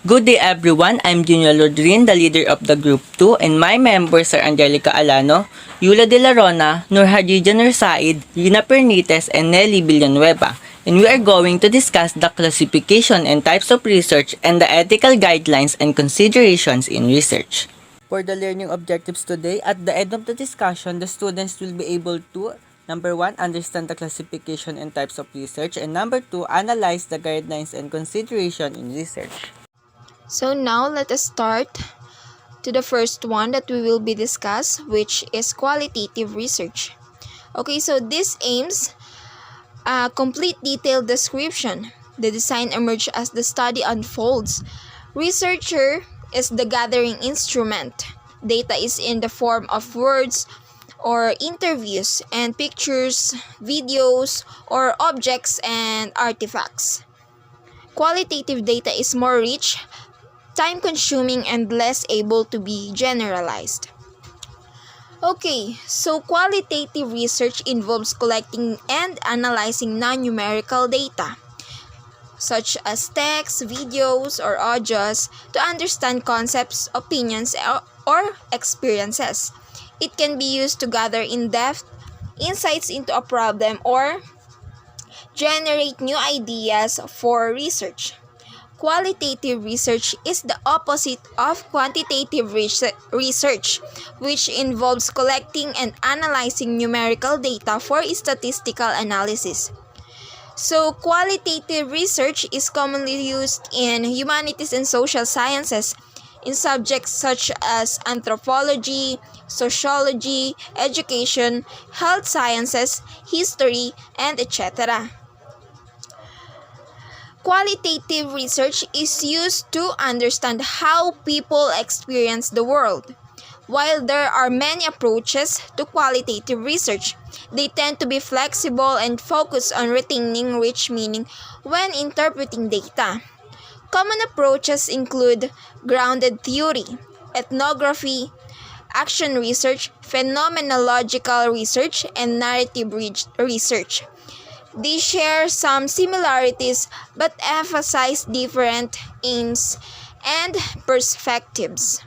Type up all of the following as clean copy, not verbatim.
Good day everyone, I'm Junior Lodrin, the leader of the Group 2, and my members are Angelica Alano, Yula De La Rona, Nur Hadijan Said, Rina Pernites, and Nelly Villanueva. And we are going to discuss the classification and types of research and the ethical guidelines and considerations in research. For the learning objectives today, at the end of the discussion, the students will be able to Number 1, understand the classification and types of research, and number 2, analyze the guidelines and consideration in research. So now let us start to the first one that we will be discuss, which is qualitative research. Okay, so this aims a complete detailed description. The design emerges as the study unfolds. Researcher is the gathering instrument. Data is in the form of words or interviews and pictures, videos, or objects and artifacts. Qualitative data is more rich, time-consuming, and less able to be generalized. Okay, so qualitative research involves collecting and analyzing non-numerical data, such as text, videos, or audios, to understand concepts, opinions, or experiences. It can be used to gather in-depth insights into a problem or generate new ideas for research. Qualitative research is the opposite of quantitative research, which involves collecting and analyzing numerical data for statistical analysis. So, qualitative research is commonly used in humanities and social sciences in subjects such as anthropology, sociology, education, health sciences, history, and etc. Qualitative research is used to understand how people experience the world. While there are many approaches to qualitative research, they tend to be flexible and focus on retaining rich meaning when interpreting data. Common approaches include grounded theory, ethnography, action research, phenomenological research, and narrative research. They share some similarities but emphasize different aims and perspectives.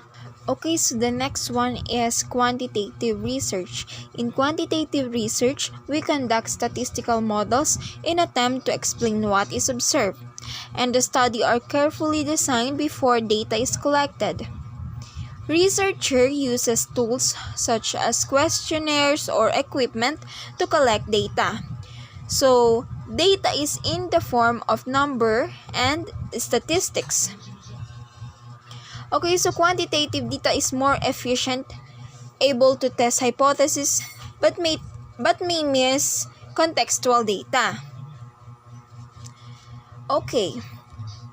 Okay, so the next one is quantitative research. In quantitative research, we conduct statistical models in attempt to explain what is observed, and the study are carefully designed before data is collected. Researcher uses tools such as questionnaires or equipment to collect data. So, data is in the form of number and statistics. Okay, so quantitative data is more efficient, able to test hypotheses, but may miss contextual data. Okay,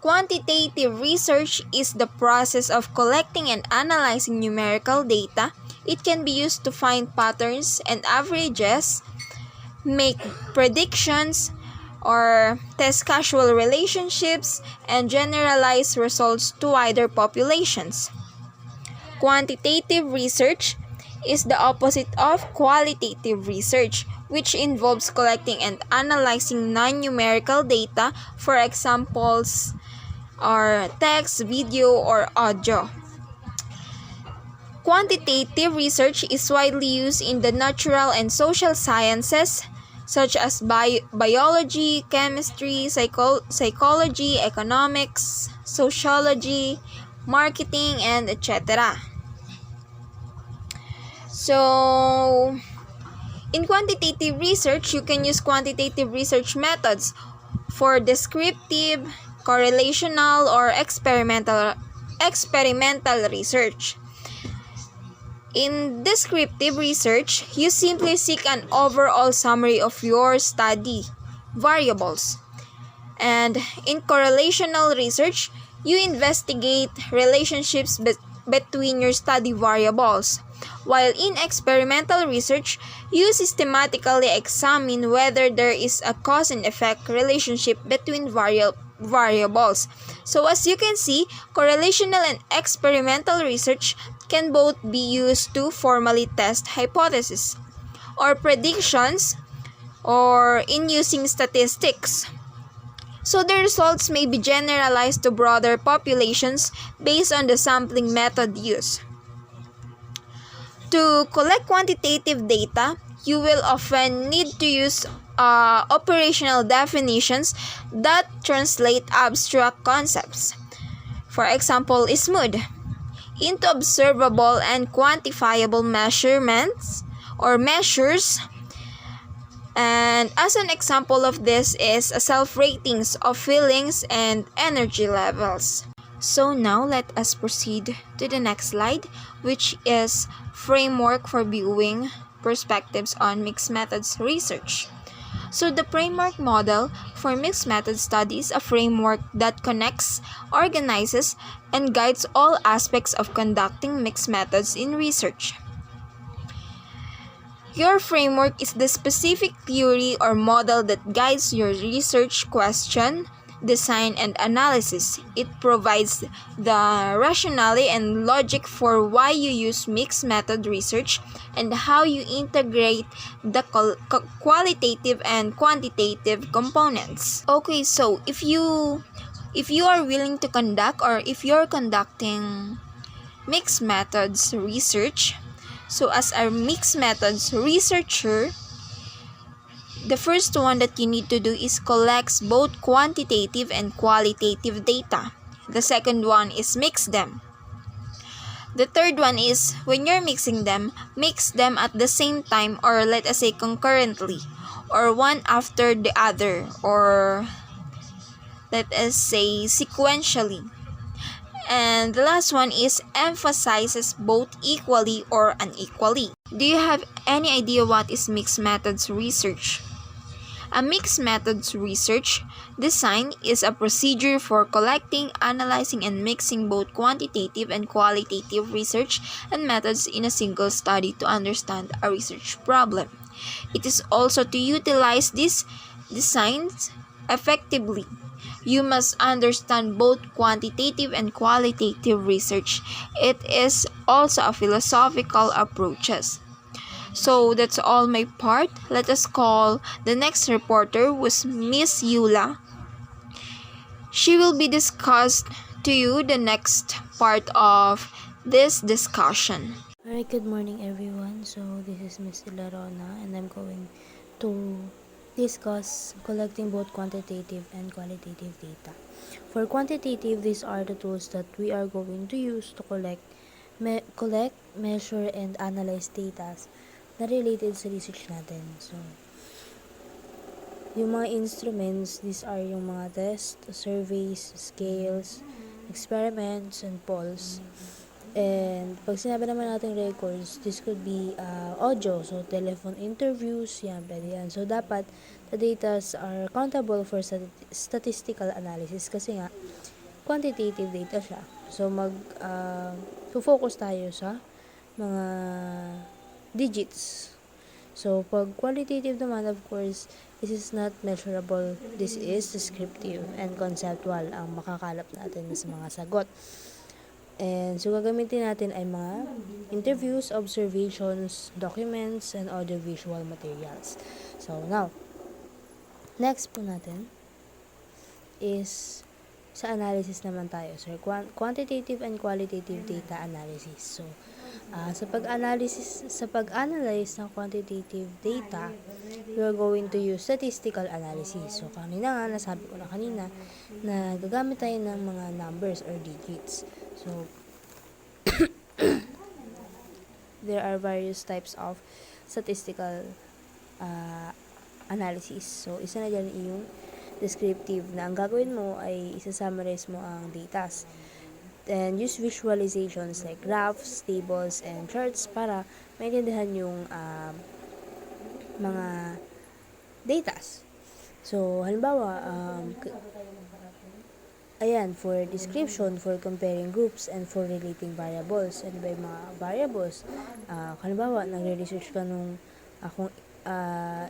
quantitative research is the process of collecting and analyzing numerical data. It can be used to find patterns and averages, make predictions, or test causal relationships, and generalize results to wider populations. Quantitative research is the opposite of qualitative research, which involves collecting and analyzing non-numerical data, for examples are text, video, or audio. Quantitative research is widely used in the natural and social sciences such as biology, chemistry, psychology, economics, sociology, marketing, and etc. So, in quantitative research, you can use quantitative research methods for descriptive, correlational, or experimental research. In descriptive research, you simply seek an overall summary of your study variables. And in correlational research, you investigate relationships between your study variables. While in experimental research, you systematically examine whether there is a cause and effect relationship between variables. So as you can see, correlational and experimental research can both be used to formally test hypotheses or predictions or in using statistics. So the results may be generalized to broader populations based on the sampling method used. To collect quantitative data, you will often need to use operational definitions that translate abstract concepts. For example, SMOOD into observable and quantifiable measurements or measures. And as an example of this is self-ratings of feelings and energy levels. So now let us proceed to the next slide, which is framework for viewing perspectives on mixed methods research. So the framework model for mixed method study is a framework that connects, organizes, and guides all aspects of conducting mixed methods in research. Your framework is the specific theory or model that guides your research question, design, and analysis. It provides the rationale and logic for why you use mixed method research and how you integrate the qualitative and quantitative components. Okay, so if you are willing to conduct or if you're conducting mixed methods research, so as a mixed methods researcher, the first one that you need to do is collect both quantitative and qualitative data. The second one is mix them. The third one is when you're mixing them, mix them at the same time or let us say concurrently or one after the other or let us say sequentially. And the last one is emphasizes both equally or unequally. Do you have any idea what is mixed methods research? A mixed methods research design is a procedure for collecting, analyzing, and mixing both quantitative and qualitative research and methods in a single study to understand a research problem. It is also to utilize these designs effectively. You must understand both quantitative and qualitative research. It is also a philosophical approaches. So that's all my part. Let us call the next reporter was Miss Yula. She will be discussed to you the next part of this discussion. Alright, good morning everyone. So this is Miss Ilarona and I'm going to discuss collecting both quantitative and qualitative data. For quantitative, these are the tools that we are going to use to collect, measure, and analyze data na related sa research natin. So, yung mga instruments, these are yung mga tests, surveys, scales, experiments, and polls. And pag sinabi naman natin records, this could be audio, so telephone interviews, yan, pwede yan. So, dapat the data are countable for statistical analysis kasi nga, quantitative data siya. So, focus tayo sa mga digits. So, pag qualitative naman, of course, this is not measurable. This is descriptive and conceptual ang makakalap natin sa mga sagot. And so, gagamitin natin ay mga interviews, observations, documents, and audiovisual materials. So, now, next po natin is sa analysis naman tayo. So, quantitative and qualitative data analysis. So, sa pag-analyze ng quantitative data, we are going to use statistical analysis. So, kanina nga, nasabi ko na kanina, na gagamit tayo ng mga numbers or digits. So, there are various types of statistical analysis. So, isa na dyan yung descriptive na ang gagawin mo ay isa-summarize mo ang data. And use visualizations like graphs, tables, and charts para maintindihan yung mga data. So, halimbawa, ayan, for description, for comparing groups, and for relating variables. Ano ba yung mga variables? Halimbawa, nagre-research ka nung kung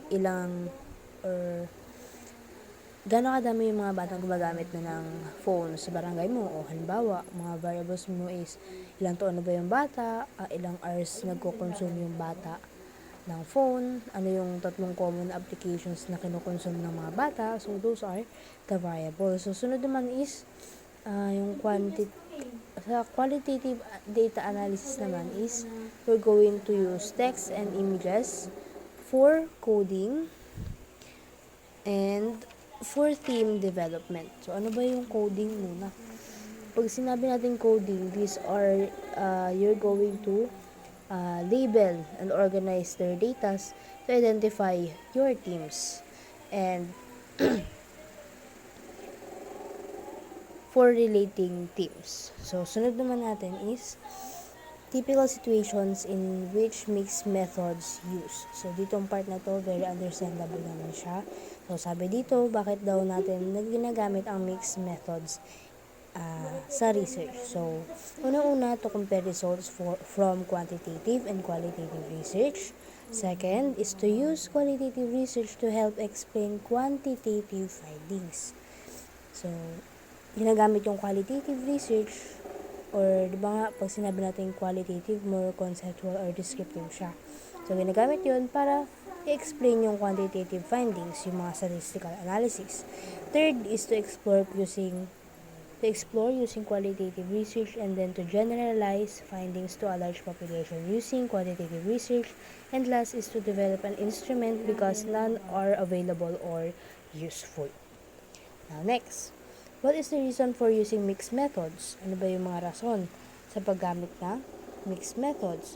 ilang or gano'ng kadami yung mga batang gumagamit na ng phone sa barangay mo. O halimbawa, mga variables mo is ilang taon na ba yung bata, ilang hours nagko-consume yung bata ng phone, ano yung 3 common applications na kinukonsume ng mga bata. So, those are the variables. So, sunod naman is yung sa qualitative data analysis naman is we're going to use text and images for coding and for theme development. So, ano ba yung coding muna? Pag sinabi natin coding, these are, you're going to label and organize their data to identify your teams. And for relating teams. So, sunod naman natin is typical situations in which mixed methods used. So, dito ang part na to, very understandable naman siya. So, sabi dito, bakit daw natin ginagamit ang mixed methods sa research. So, una-una, to compare results from quantitative and qualitative research. Second is to use qualitative research to help explain quantitative findings. So, ginagamit yung qualitative research or di ba nga pag sinabi natin qualitative, more conceptual or descriptive siya. So, ginagamit yun para i-explain yung quantitative findings, yung mga statistical analysis. Third is to explore using qualitative research and then to generalize findings to a large population using quantitative research. And last is to develop an instrument because none are available or useful. Now, next. What is the reason for using mixed methods? Ano ba yung mga rason sa paggamit ng mixed methods?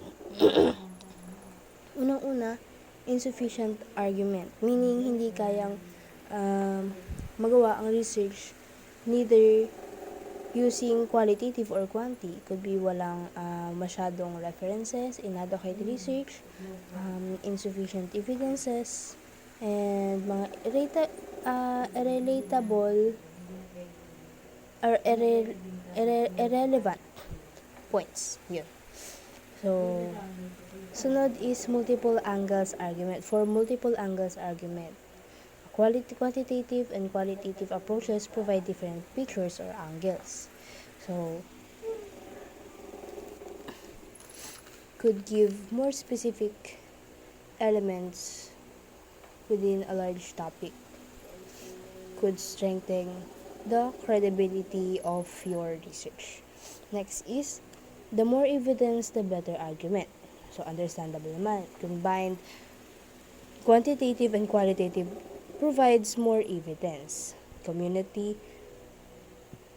Unang-una, insufficient argument. Meaning, hindi kayang magawa ang research neither using qualitative or quanti. Could be walang masyadong references, inadequate research, insufficient evidences, and mga irrelatable or irrelevant points. Yun. So, sunod is multiple angles argument. For multiple angles argument, quantitative and qualitative approaches provide different pictures or angles. So, could give more specific elements within a large topic. Could strengthen the credibility of your research. Next is, the more evidence, the better argument. So, understandable naman. Combined quantitative and qualitative provides more evidence. Community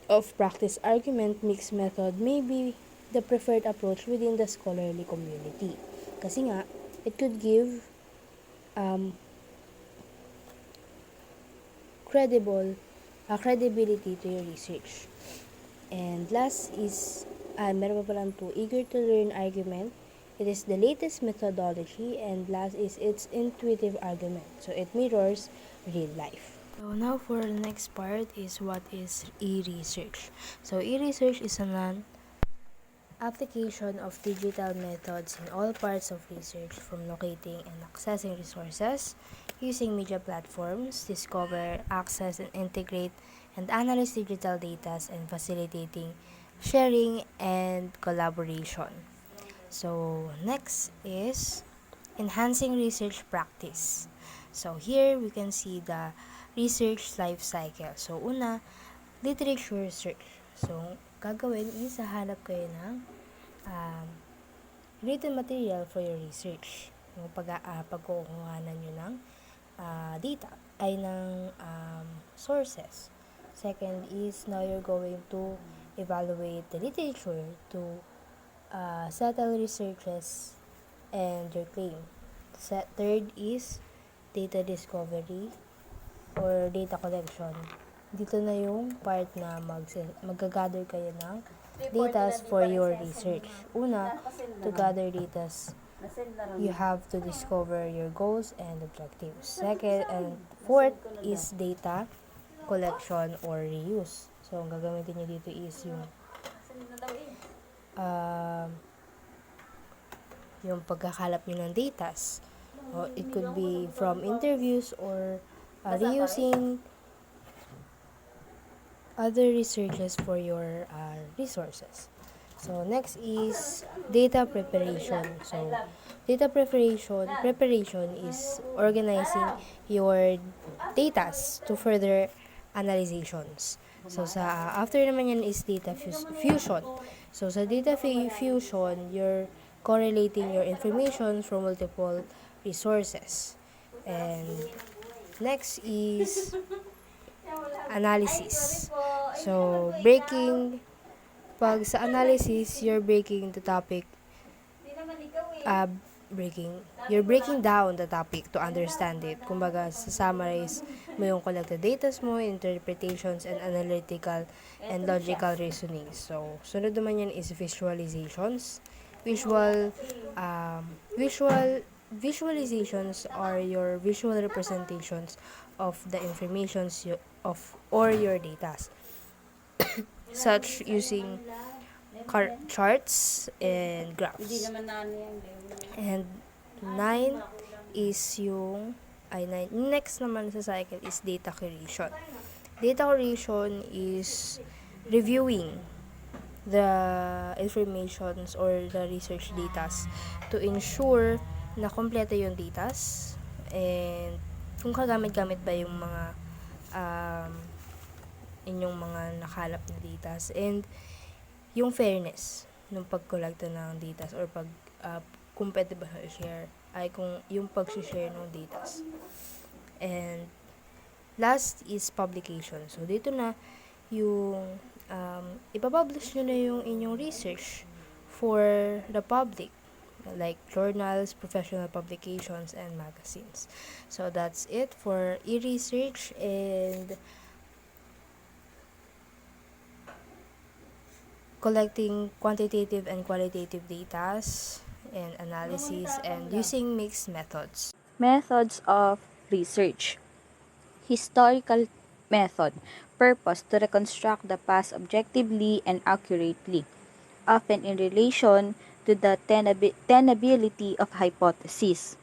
of practice argument mixed method may be the preferred approach within the scholarly community. Kasi nga, it could give credibility to your research. And last is, meron pa palang eager to learn argument. It is the latest methodology. And last is its intuitive argument. So, it mirrors real life. So, now for the next part is what is e-research. So, e-research is an application of digital methods in all parts of research, from locating and accessing resources, using media platforms, discover, access, and integrate and analyze digital data, and facilitating sharing and collaboration. So, next is enhancing research practice. So, here we can see the research life cycle. So, una, literature research. So, gagawin is hahanap kayo ng written material for your research. Yung pagkukuhanan nyo ng data ay ng sources. Second is, now you're going to evaluate the literature to settle researches and your claim. Third is data discovery or data collection. Dito na yung part na mag-gather kayo ng data for your research. Una, to gather data, you have to discover your goals and objectives. Second and fourth is data collection or reuse. So, ang gagamitin nyo dito is yung pagkakalap nyo ng data. It could be from interviews or reusing other researches for your resources. So next is data preparation. So data preparation is organizing your datas to further analyzations. So sa after naman yan is data fusion. So sa data fusion, you're correlating your information from multiple resources. And next is analysis. So pag sa analysis, breaking the topic, uh, you're breaking down the topic to understand it. Kumbaga, summarize mo yung collected data mo, interpretations, and analytical and logical reasoning. So, sunod naman yan is visualizations. Visualizations are your visual representations of the informations or your data, such using charts and graphs. And 9 is next naman sa cycle is data curation. Data curation is reviewing the informations or the research data to ensure na kompleto yung data and kung kagamit-gamit ba yung mga inyong mga nakalap na data and yung fairness ng pag-collecta ng data or kung pwede ba share ay kung yung pag-share ng data. And last is publication. So dito na yung ipapublish nyo na yung inyong research for the public, like journals, professional publications, and magazines. So that's it for e-research and collecting quantitative and qualitative data and analysis and using mixed methods. Methods of research. Historical method. Purpose to reconstruct the past objectively and accurately, often in relation to the tenability of hypotheses.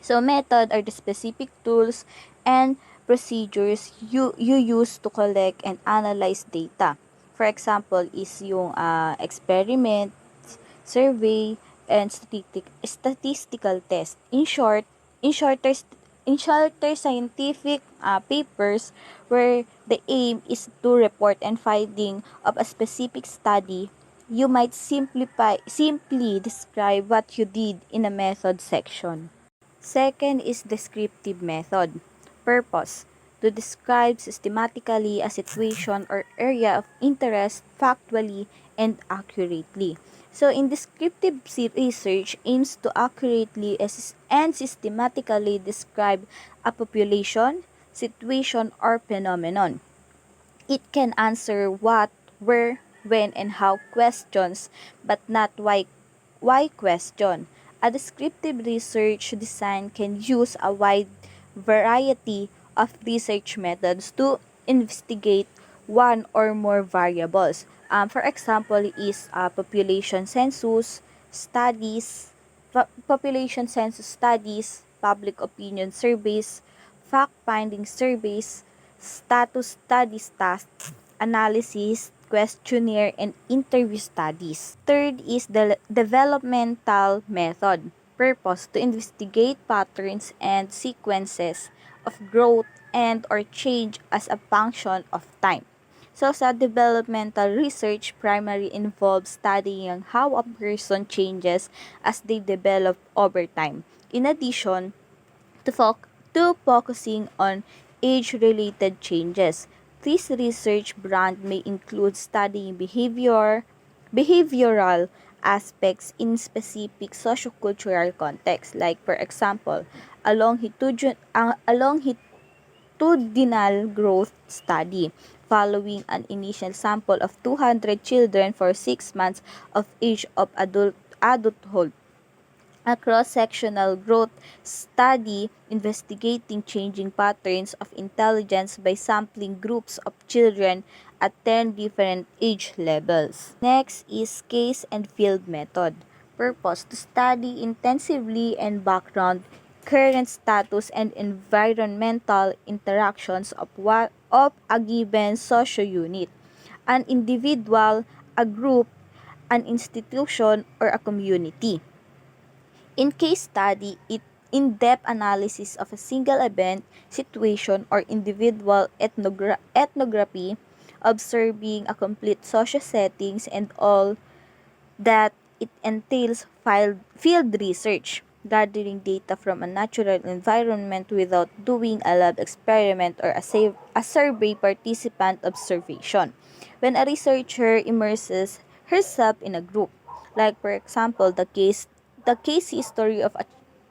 So method are the specific tools and procedures you use to collect and analyze data. For example, is yung experiment, survey, and statistical test. In shorter scientific papers where the aim is to report and finding of a specific study, you might simply describe what you did in a method section. Second is descriptive method. Purpose to describe systematically a situation or area of interest factually and accurately. So, in descriptive research aims to accurately and systematically describe a population, situation, or phenomenon. It can answer what, where, when, and how questions, but not why question. A descriptive research design can use a wide variety of research methods to investigate one or more variables. For example, is population census studies, public opinion surveys, fact-finding surveys, status studies tasks, analysis, questionnaire, and interview studies. Third is the developmental method. Purpose to investigate patterns and sequences of growth and or change as a function of time. So, sa developmental research, primarily involves studying how a person changes as they develop over time. In addition to focusing on age-related changes, this research brand may include studying behavioral aspects in specific sociocultural contexts, like for example, a longitudinal growth study following an initial sample of 200 children for 6 months of age of adulthood. A cross-sectional growth study investigating changing patterns of intelligence by sampling groups of children at 10 different age levels. Next is case and field method. Purpose to study intensively and background current status and environmental interactions of a given socio-unit, an individual, a group, an institution, or a community. In case study, in-depth analysis of a single event, situation, or individual ethnography, observing a complete social settings and all that it entails field research, gathering data from a natural environment without doing a lab experiment or a survey participant observation. When a researcher immerses herself in a group, like for example the case history of a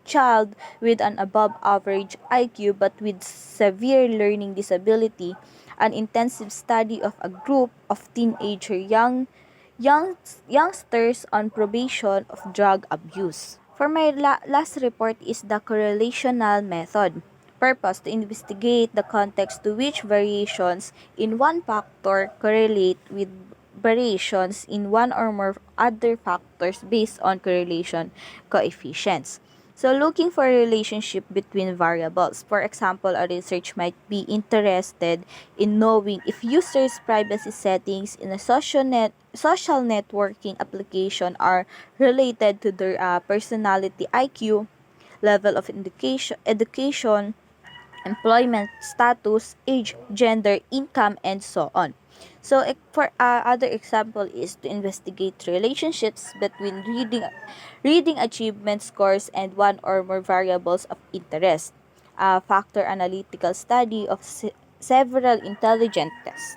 child with an above average IQ but with severe learning disability, an intensive study of a group of youngsters on probation of drug abuse. For my last report is the correlational method. Purpose to investigate the context to which variations in one factor correlate with variations in one or more other factors based on correlation coefficients. So, looking for a relationship between variables. For example, a research might be interested in knowing if users' privacy settings in a social networking application are related to their personality IQ, level of education, employment status, age, gender, income, and so on. So, for other example is to investigate relationships between reading achievement scores and one or more variables of interest. A factor analytical study of several intelligent tests.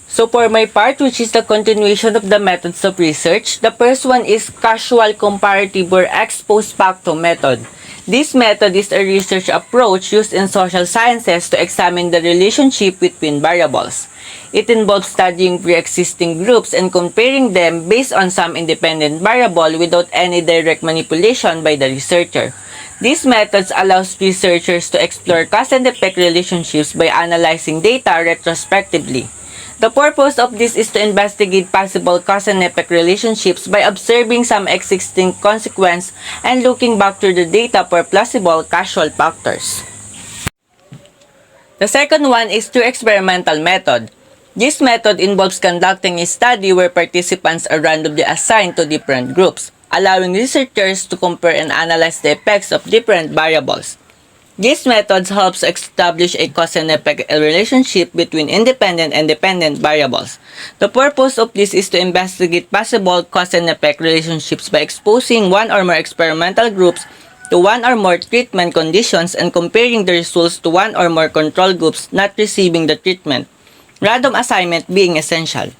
So for my part, which is the continuation of the methods of research, the first one is casual comparative or ex post facto method. This method is a research approach used in social sciences to examine the relationship between variables. It involves studying pre-existing groups and comparing them based on some independent variable without any direct manipulation by the researcher. These methods allows researchers to explore cause and effect relationships by analyzing data retrospectively. The purpose of this is to investigate possible cause and effect relationships by observing some existing consequence and looking back through the data for plausible causal factors. The second one is through experimental method. This method involves conducting a study where participants are randomly assigned to different groups, allowing researchers to compare and analyze the effects of different variables. These methods helps establish a cause and effect relationship between independent and dependent variables. The purpose of this is to investigate possible cause and effect relationships by exposing one or more experimental groups to one or more treatment conditions and comparing the results to one or more control groups not receiving the treatment. Random assignment being essential.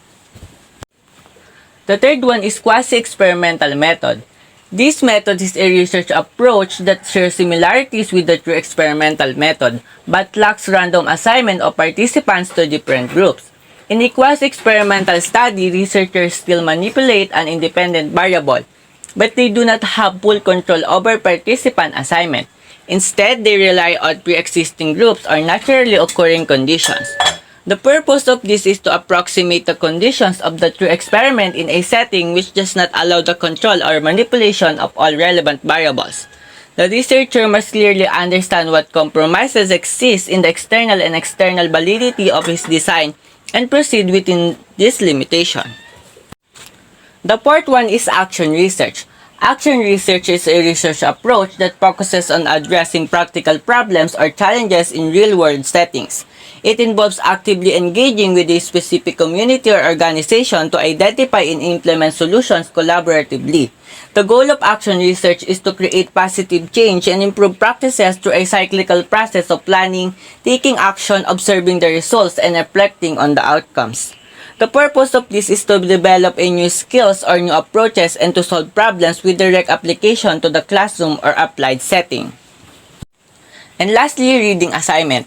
The third one is quasi-experimental method. This method is a research approach that shares similarities with the true experimental method, but lacks random assignment of participants to different groups. In a quasi-experimental study, researchers still manipulate an independent variable, but they do not have full control over participant assignment. Instead, they rely on pre-existing groups or naturally occurring conditions. The purpose of this is to approximate the conditions of the true experiment in a setting which does not allow the control or manipulation of all relevant variables. The researcher must clearly understand what compromises exist in the external validity of his design and proceed within this limitation. The fourth one is action research. Action research is a research approach that focuses on addressing practical problems or challenges in real-world settings. It involves actively engaging with a specific community or organization to identify and implement solutions collaboratively. The goal of action research is to create positive change and improve practices through a cyclical process of planning, taking action, observing the results, and reflecting on the outcomes. The purpose of this is to develop a new skills or new approaches and to solve problems with direct application to the classroom or applied setting. And lastly, reading assignment.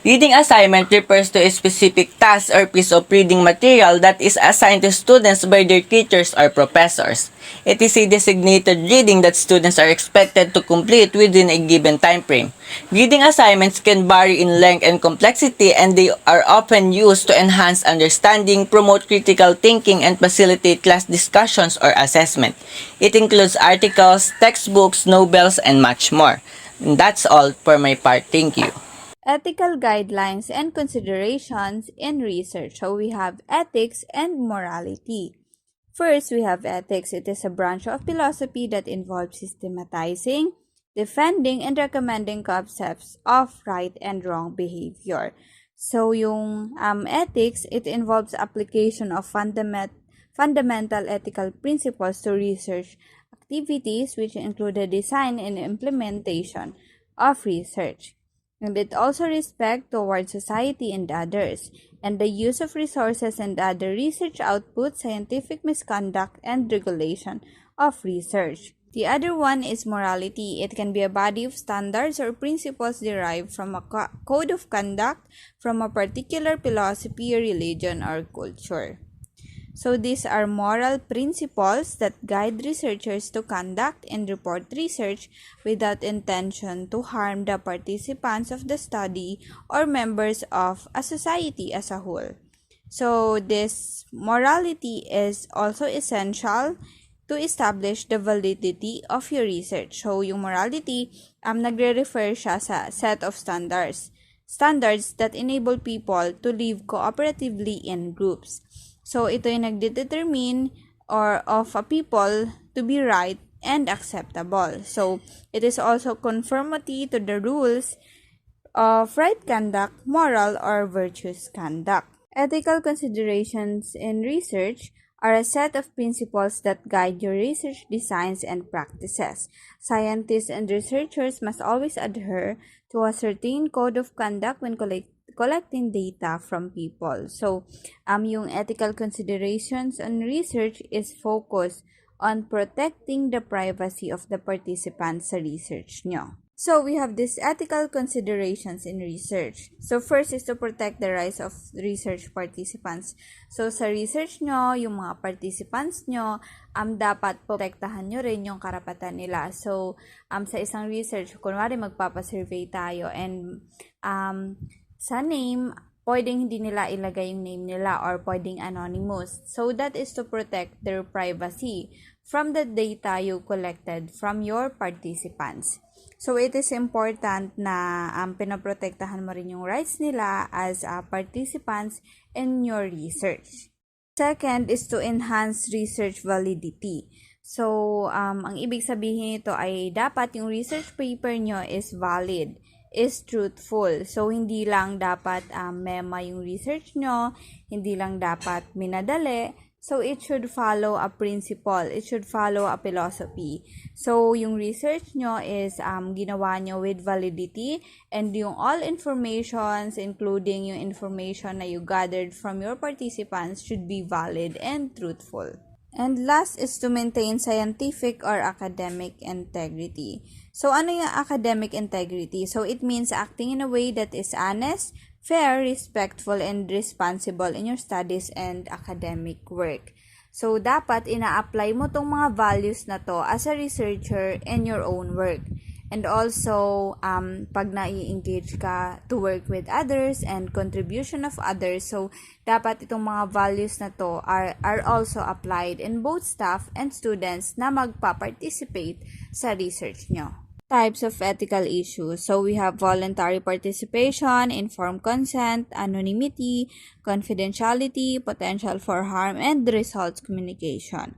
Reading assignment refers to a specific task or piece of reading material that is assigned to students by their teachers or professors. It is a designated reading that students are expected to complete within a given time frame. Reading assignments can vary in length and complexity, and they are often used to enhance understanding, promote critical thinking, and facilitate class discussions or assessment. It includes articles, textbooks, novels, and much more. And that's all for my part. Thank you. ethical guidelines and considerations in research. So we have ethics and morality. First, we have ethics. It is a branch of philosophy that involves systematizing, defending, and recommending concepts of right and wrong behavior. So, yung ethics, it involves application of fundamental ethical principles to research activities, which include the design and implementation of research. And it also respect towards society and others, and the use of resources and other research output, scientific misconduct, and regulation of research. The other one is morality. It can be a body of standards or principles derived from a code of conduct from a particular philosophy, religion, or culture. So these are moral principles that guide researchers to conduct and report research without intention to harm the participants of the study or members of a society as a whole. So this morality is also essential to establish the validity of your research. So yung morality, nagre-refer siya sa set of standards that enable people to live cooperatively in groups. So, ito yung nagdetermine of a people to be right and acceptable. So, it is also conformity to the rules of right conduct, moral, or virtuous conduct. Ethical considerations in research are a set of principles that guide your research designs and practices. Scientists and researchers must always adhere to a certain code of conduct when collecting data from people. So, yung ethical considerations on research is focused on protecting the privacy of the participants sa research nyo. So, we have these ethical considerations in research. So, first is to protect the rights of research participants. So, sa research nyo, yung mga participants nyo, dapat protektahan nyo rin yung karapatan nila. So, sa isang research, kunwari magpapasurvey tayo and sa name, pwedeng hindi nila ilagay yung name nila or pwedeng anonymous. So, that is to protect their privacy from the data you collected from your participants. So, it is important na pinaprotektahan mo rin yung rights nila as participants in your research. Second is to enhance research validity. So, ang ibig sabihin nito ay dapat yung research paper nyo is valid, is truthful. So, hindi lang dapat mema yung research nyo, hindi lang dapat minadali. So, it should follow a principle. It should follow a philosophy. So, yung research nyo is ginawa nyo with validity and yung all informations, including yung information na you gathered from your participants should be valid and truthful. And last is to maintain scientific or academic integrity. So, ano yung academic integrity? So, it means acting in a way that is honest, fair, respectful, and responsible in your studies and academic work. So, dapat ina-apply mo tong mga values na to as a researcher in your own work. And also, pag nai-engage ka to work with others and contribution of others, so dapat itong mga values na to are also applied in both staff and students na magpa-participate sa research nyo. Types of ethical issues. So, we have voluntary participation, informed consent, anonymity, confidentiality, potential for harm, and results communication.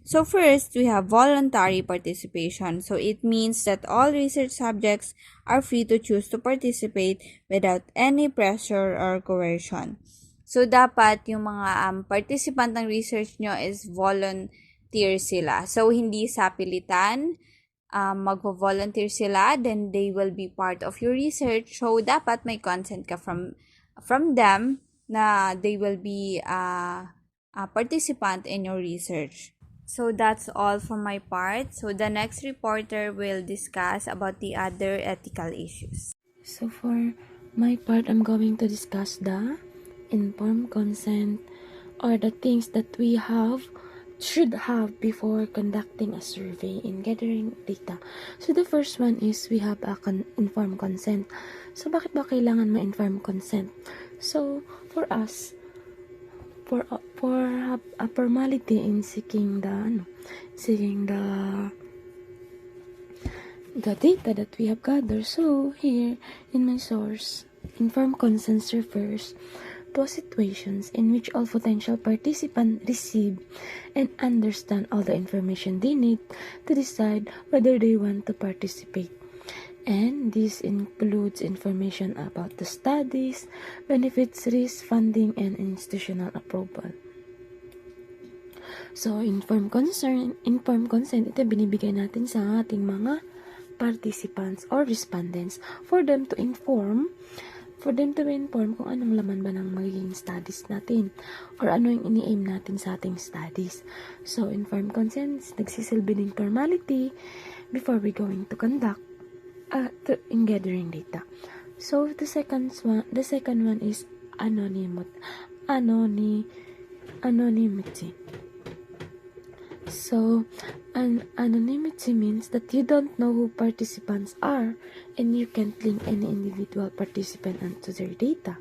So, first, we have voluntary participation. So, it means that all research subjects are free to choose to participate without any pressure or coercion. So, dapat yung mga participant ng research nyo is volunteer sila. So, hindi sa pilitan, magvo-volunteer sila, then they will be part of your research. So, dapat may consent ka from them na they will be a participant in your research. So, that's all from my part. So, the next reporter will discuss about the other ethical issues. So, for my part, I'm going to discuss the informed consent or the things that we should have before conducting a survey and gathering data. So, the first one is we have informed consent. So, bakit ba kailangan ma-informed consent? So, for us, for a formality in seeking the data that we have gathered. So, here, in my source, Informed consent refers to situations in which all potential participants receive and understand all the information they need to decide whether they want to participate. And this includes information about the studies, benefits, risk, funding, and institutional approval. So, informed consent, ito binibigay natin sa ating mga participants or respondents for them to inform kung anong laman ba ng magiging studies natin or ano yung ini-aim natin sa ating studies. So, informed consent nagsisilbi ng formality before we going to conduct in gathering data. So, the second one is anonymity. So, anonymity means that you don't know who participants are and you can't link any individual participant onto their data.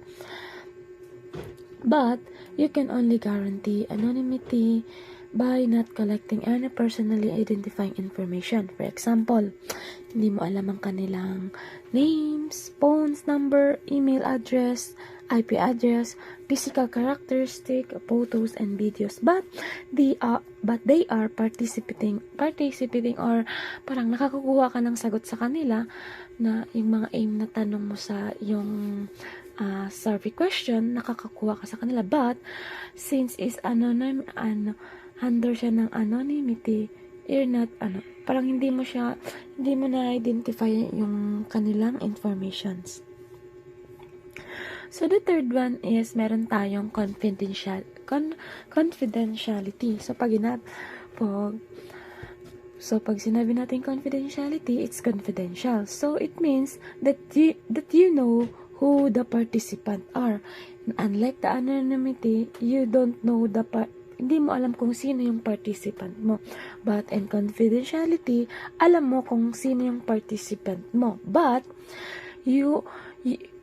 But, you can only guarantee anonymity by not collecting any personally identifying information. For example, hindi mo alam ang kanilang names, phones number, email address, IP address, physical characteristic, photos, and videos. But they are participating or parang nakakukuha ka ng sagot sa kanila na yung mga aim na tanong mo sa yung survey question, nakakakuha ka sa kanila. But since is under siya ng anonymity, you're not parang hindi mo na-identify yung kanilang informations. So, the third one is, meron tayong confidentiality. So, pag sinabi natin confidentiality, it's confidential. So, it means that you know who the participant are. Unlike the anonymity, you don't know hindi mo alam kung sino yung participant mo. But in confidentiality, alam mo kung sino yung participant mo. But, you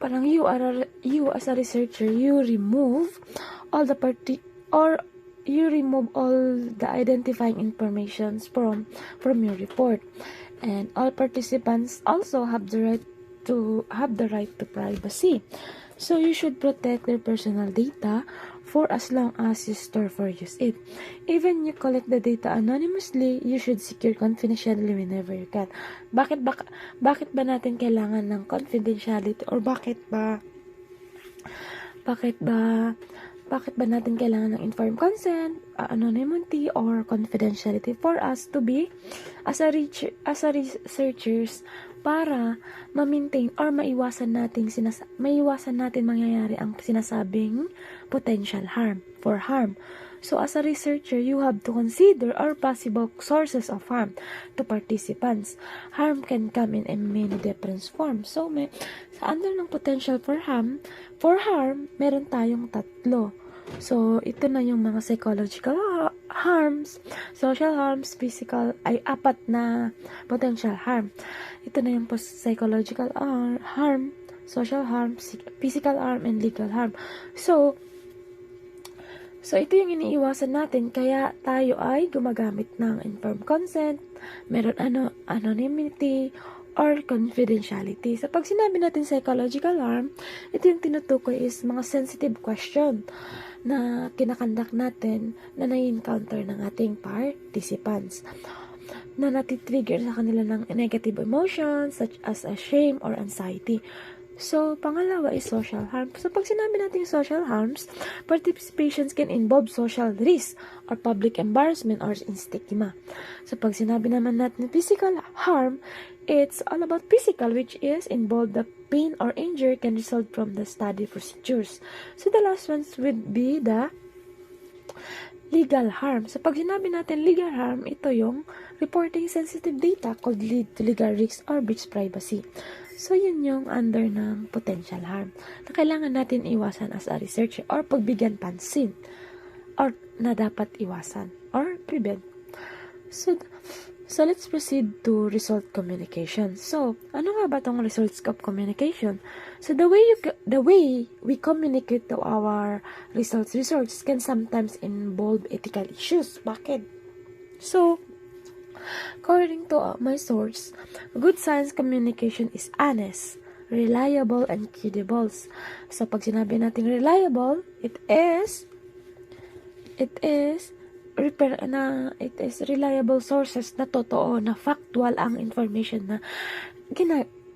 as a researcher, you remove all the identifying informations from your report. And all participants also have the right to privacy. So you should protect their personal data for as long as you store for use it. Even you collect the data anonymously, you should secure confidentiality whenever you can. Bakit ba natin kailangan ng confidentiality, or bakit ba natin kailangan ng informed consent, anonymity, or confidentiality? For us to be as a researchers, para ma-maintain or maiwasan natin mangyayari ang sinasabing potential harm. So, as a researcher, you have to consider all possible sources of harm to participants. Harm can come in many different forms. So, sa under ng potential for harm, meron tayong 3. So, ito na yung mga psychological harms, social harms, physical, ay 4 na potential harm. Ito na yung psychological harm, social harm, physical harm, and legal harm. So ito yung iniiwasan natin, kaya tayo ay gumagamit ng informed consent, meron anonymity, or confidentiality. So, pag sinabi natin psychological harm, ito yung tinutukoy is mga sensitive question na kinakandak natin na nai-encounter ng ating participants, na natitrigger sa kanila ng negative emotions such as shame or anxiety. So, pangalawa is social harm. So, pag sinabi natin social harms, participations can involve social risk or public embarrassment or stigma. So, pag sinabi naman natin physical harm, it's all about physical, which is involved the pain or injury can result from the study procedures. So, the last ones would be the legal harm. So, pag sinabi natin legal harm, ito yung reporting sensitive data could lead to legal risks or breach privacy. So, yun yung under ng potential harm na kailangan natin iwasan as a researcher or pagbigyan pansin or na dapat iwasan or prevent. So let's proceed to result communication. So, ano nga ba tong results of communication? So, the way we communicate to our results can sometimes involve ethical issues. Bakit? So, according to my source, good science communication is honest, reliable, and credible. So, pag sinabi natin reliable, it is reliable sources na totoo, na factual ang information na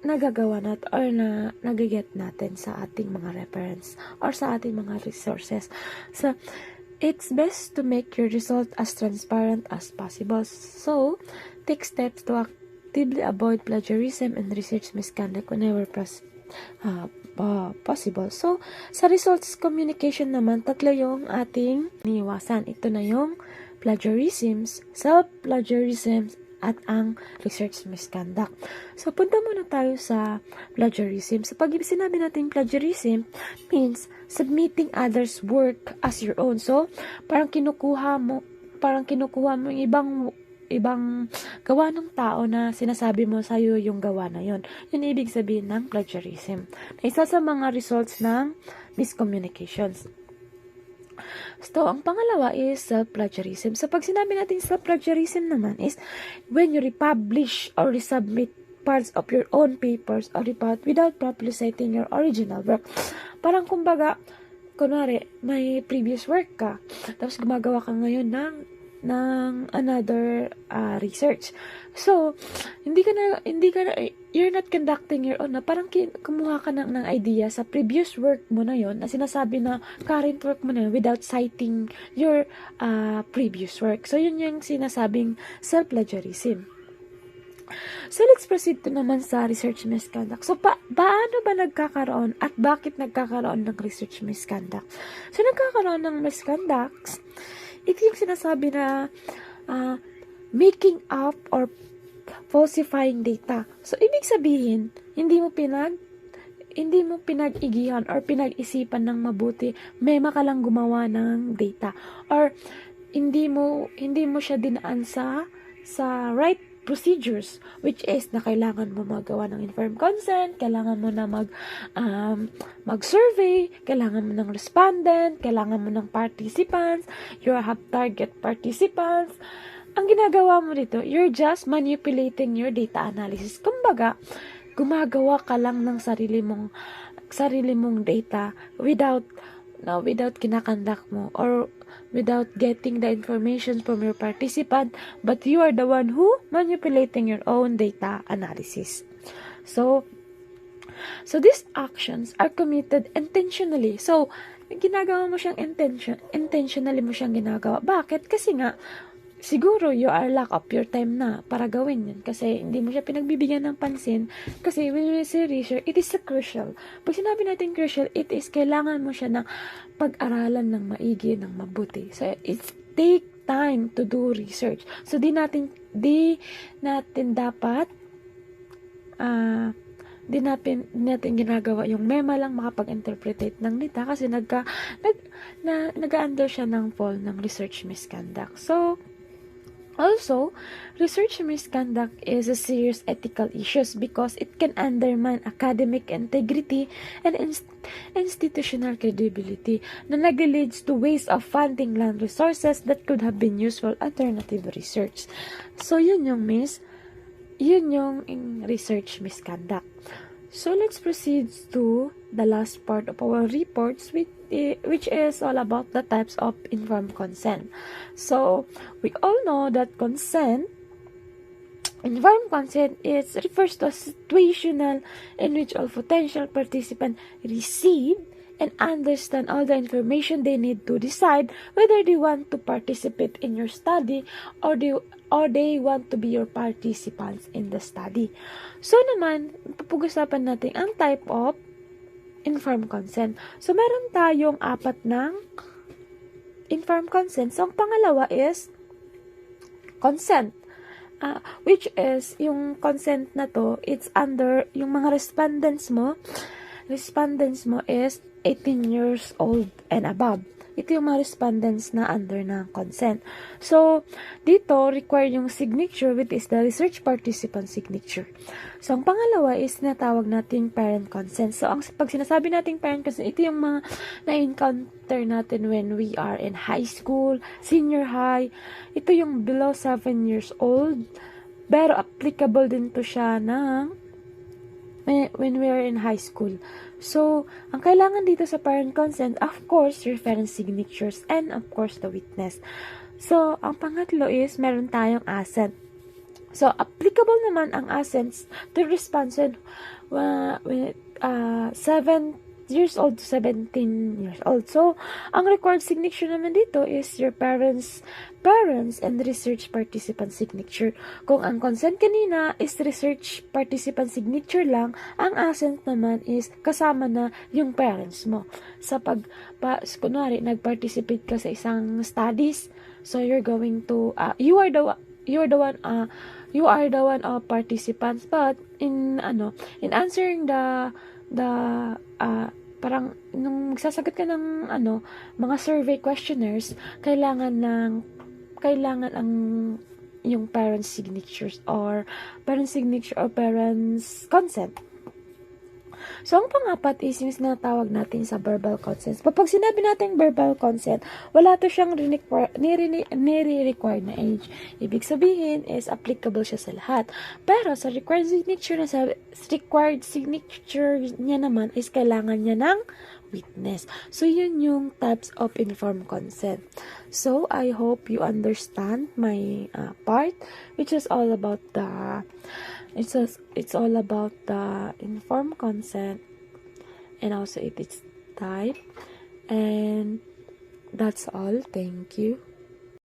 nagagawa natin or na nagiget natin sa ating mga reference or sa ating mga resources. So, it's best to make your result as transparent as possible. So, take steps to actively avoid plagiarism and research misconduct whenever possible. So, sa results communication naman, tatlo yung ating iniwasan. Ito na yung plagiarisms, self-plagiarisms, at ang research misconduct. So, punta muna tayo sa plagiarism. So, pag sinabi natin plagiarism, means submitting others' work as your own. So, parang kinukuha mo yung ibang gawa ng tao na sinasabi mo sa'yo yung gawa na yon. Yun ibig sabihin ng plagiarism. Isa sa mga results ng miscommunications. So, ang pangalawa is self-plagiarism. So, pag sinabi natin self-plagiarism naman is when you republish or resubmit parts of your own papers or report without properly citing your original work. Parang kumbaga, kunwari, may previous work ka, tapos gumagawa ka ngayon ng another research. So, you're not conducting your own, na parang kumuha ka ng idea sa previous work mo na yon, na sinasabi na current work mo na yun without citing your previous work. So, yun yung sinasabing self-plagiarism. So, let's proceed to naman sa research misconduct. So, paano ba nagkakaroon at bakit nagkakaroon ng research misconduct? So, nagkakaroon ng misconducts, ito yung sinasabi na making up or falsifying data. So, ibig sabihin, hindi mo pinag-igihan or pinag-isipan ng mabuti, may ka lang gumawa ng data. Or, hindi mo siya dinaan sa right procedures, which is na kailangan mo magawa ng informed consent, kailangan mo na mag-survey, kailangan mo ng respondent, kailangan mo ng participants, you have target participants. Ang ginagawa mo dito, you're just manipulating your data analysis. Kumbaga, gumagawa ka lang ng sarili mong data without kinakandak mo or without getting the information from your participant, but you are the one who manipulating your own data analysis. So these actions are committed intentionally. So, ginagawa mo siyang intentionally mo siyang ginagawa. Bakit? Kasi nga, siguro you are lack of your time na para gawin yun. Kasi hindi mo siya pinagbibigyan ng pansin. Kasi when you say research, it is crucial. Pag sinabi natin crucial, it is kailangan mo siya ng pag-aralan ng maigi, ng mabuti. So, it take time to do research. So, di natin dapat di natin ginagawa yung mema lang makapag-interpretate ng data kasi nag-under siya ng fall ng research misconduct. So, also, research misconduct is a serious ethical issue because it can undermine academic integrity and institutional credibility na nag-leads to waste of funding land resources that could have been used for alternative research. So, yun yung research misconduct. So, let's proceed to the last part of our reports, which is all about the types of informed consent. So, we all know that informed consent refers to a situational in which all potential participants receive and understand all the information they need to decide whether they want to participate in your study or they want to be your participants in the study. So naman, papag-usapan natin ang type of informed consent. So meron tayong 4 ng informed consent. So ang pangalawa is consent. Which is, yung consent na to, it's under, yung mga respondents mo is 18 years old and above. Ito yung mga respondents na under ng consent. So, dito, require yung signature, which is the research participant signature. So, ang pangalawa is natawag nating parent consent. So, pag sinasabi nating parent consent, ito yung mga na-encounter natin when we are in high school, senior high. Ito yung below 7 years old. Pero applicable din to siya ng when we are in high school. So, ang kailangan dito sa parent consent, of course, reference signatures and of course the witness. So, ang pangatlo is meron tayong assent. So, applicable naman ang assents to respondent when 7 years old to 17 years old. So, ang required signature naman dito is your parents and research participant signature. Kung ang consent kanina is research participant signature lang, ang assent naman is kasama na yung parents mo. Sa kunwari, nag-participate ka sa isang studies, so you're going to, you are the one of participants, but in answering the parang nung magsasagot ka ng mga survey questionnaires, kailangan ang yung parents signatures or parents consent. So, ang pang-apat is yung sinatawag natin sa verbal consent. Kapag sinabi natin verbal consent, wala to siyang nire-required na age. Ibig sabihin is applicable siya sa lahat. Pero sa required signature niya naman is kailangan niya ng witness. So, yun yung types of informed consent. So, I hope you understand my part, which is all about the informed consent and also its type, and that's all. Thank you.